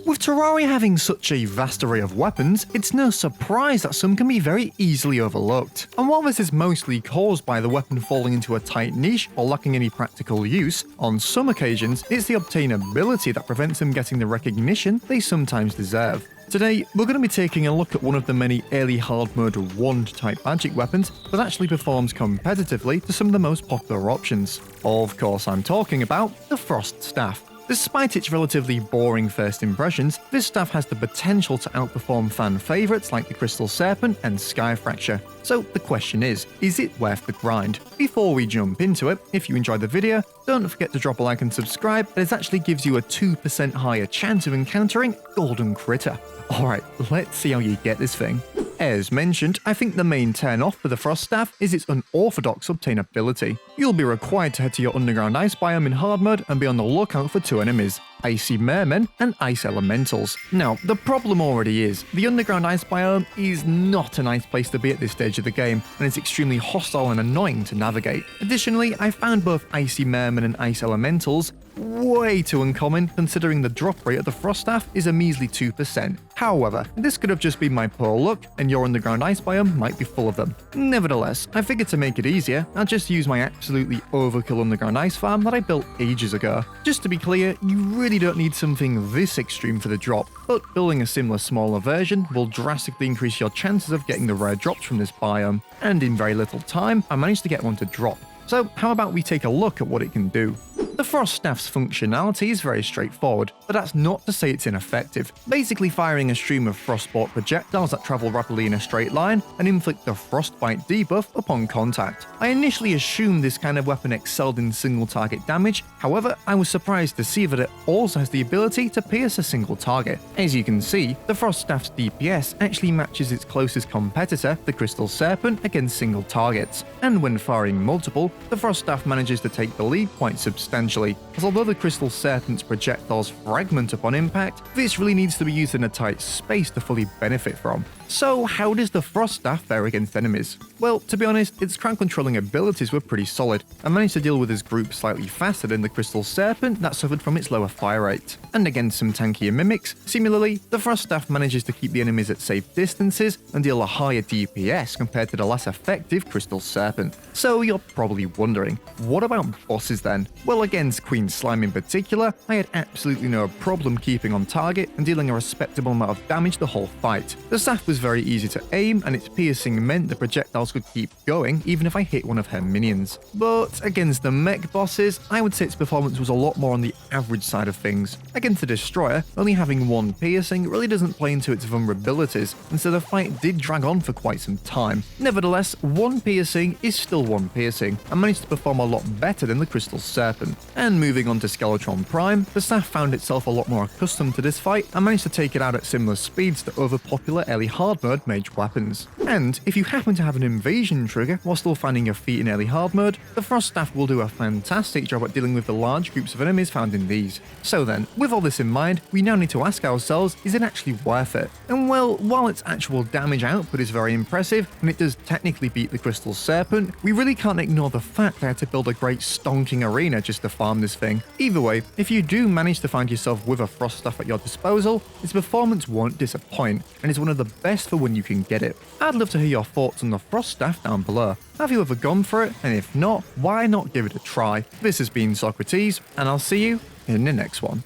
With Terraria having such a vast array of weapons, it's no surprise that some can be very easily overlooked. And while this is mostly caused by the weapon falling into a tight niche or lacking any practical use, on some occasions it's the obtainability that prevents them getting the recognition they sometimes deserve. Today, we're going to be taking a look at one of the many early hard mode wand-type magic weapons that actually performs competitively to some of the most popular options. Of course, I'm talking about the Frost Staff. Despite its relatively boring first impressions, this staff has the potential to outperform fan favourites like the Crystal Serpent and Sky Fracture. So the question is it worth the grind? Before we jump into it, if you enjoyed the video, don't forget to drop a like and subscribe, as it actually gives you a 2% higher chance of encountering Golden Critter. Alright, let's see how you get this thing. As mentioned, I think the main turn-off for the Frost Staff is its unorthodox obtainability. You'll be required to head to your underground ice biome in hard mode and be on the lookout for two enemies, Icy Merman and Ice Elementals. Now, the problem already is, the underground ice biome is not a nice place to be at this stage of the game, and it's extremely hostile and annoying to navigate. Additionally, I found both Icy Merman and Ice Elementals way too uncommon, considering the drop rate of the Frost Staff is a measly 2%. However, this could have just been my poor luck, and your underground ice biome might be full of them. Nevertheless, I figured to make it easier, I'll just use my absolutely overkill underground ice farm that I built ages ago. Just to be clear, you really don't need something this extreme for the drop, but building a similar smaller version will drastically increase your chances of getting the rare drops from this biome, and in very little time, I managed to get one to drop. So how about we take a look at what it can do? The Frost Staff's functionality is very straightforward, but that's not to say it's ineffective. Basically firing a stream of frostbolt projectiles that travel rapidly in a straight line and inflict the frostbite debuff upon contact. I initially assumed this kind of weapon excelled in single target damage, however, I was surprised to see that it also has the ability to pierce a single target. As you can see, the Frost Staff's DPS actually matches its closest competitor, the Crystal Serpent, against single targets, and when firing multiple, the Frost Staff manages to take the lead quite substantially, as although the Crystal Serpent's projectiles fragment upon impact, this really needs to be used in a tight space to fully benefit from. So how does the Frost Staff fare against enemies? Well, to be honest, its crowd controlling abilities were pretty solid. I managed to deal with his group slightly faster than the Crystal Serpent that suffered from its lower fire rate. And against some tankier mimics, similarly, the Frost Staff manages to keep the enemies at safe distances and deal a higher DPS compared to the less effective Crystal Serpent. So you're probably wondering, what about bosses then? Well, against Queen Slime in particular, I had absolutely no problem keeping on target and dealing a respectable amount of damage the whole fight. The staff was very easy to aim, and its piercing meant the projectiles could keep going even if I hit one of her minions. But against the mech bosses, I would say its performance was a lot more on the average side of things. Against the Destroyer, only having one piercing really doesn't play into its vulnerabilities, and so the fight did drag on for quite some time. Nevertheless, one piercing is still one piercing, and managed to perform a lot better than the Crystal Serpent. And moving on to Skeletron Prime, the staff found itself a lot more accustomed to this fight and managed to take it out at similar speeds to other popular early hard mode mage weapons. And if you happen to have an invasion trigger while still finding your feet in early hard mode, the Frost Staff will do a fantastic job at dealing with the large groups of enemies found in these. So then, with all this in mind, we now need to ask ourselves, is it actually worth it? And well, while its actual damage output is very impressive, and it does technically beat the Crystal Serpent, we really can't ignore the fact that I had to build a great stonking arena just to farm this thing. Either way, if you do manage to find yourself with a Frost Staff at your disposal, its performance won't disappoint, and is one of the best for when you can get it. I'd love to hear your thoughts on the Frost Staff down below. Have you ever gone for it? And if not, why not give it a try? This has been sockrteez, and I'll see you in the next one.